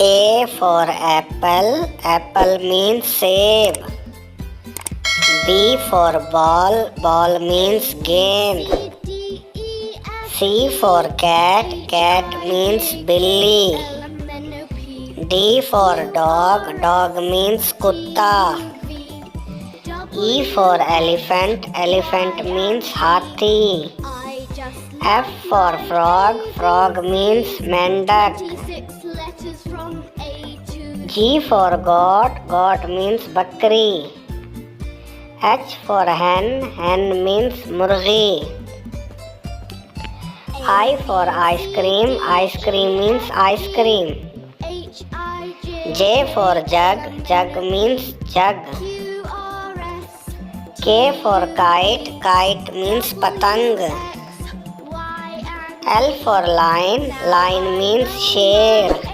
A for apple, apple means save. B for ball, ball means gain. C for cat, cat means billy. D for dog, dog means kutta. E for elephant, elephant means hathi. F for frog, frog means mendak. G for goat, goat means bakri. H for hen, hen means murgi. I for ice cream means ice cream. J for jug, jug means jug. K for kite, kite means patang. L for lion, lion means sher.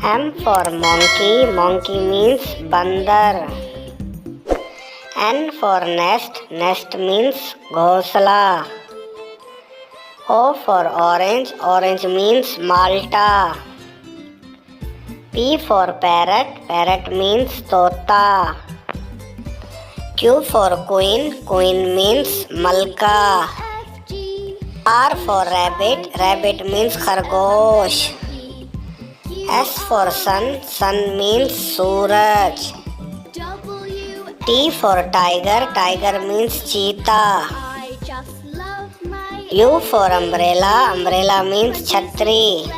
M for monkey, monkey means bandar. N for nest, nest means ghosla. O for orange, orange means Malta. P for parrot, parrot means tota. Q for queen, queen means malka. R for rabbit, rabbit means khargosh. S for sun, sun means suraj. T for tiger, tiger means cheetah. U for umbrella, umbrella means chhatri.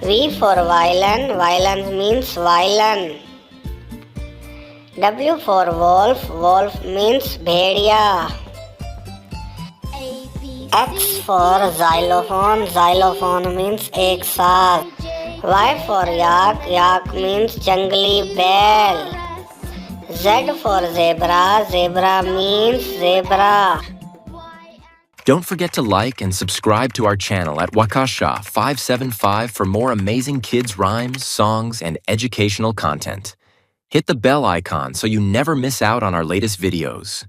V for violin, violin means violin. W for wolf, wolf means bhediya. X for xylophone, xylophone means ek saath. Y for yak, yak means jangli bell. Z for zebra, zebra means zebra. Don't forget to like and subscribe to our channel at Wakasha 575 for more amazing kids' rhymes, songs, and educational content. Hit the bell icon so you never miss out on our latest videos.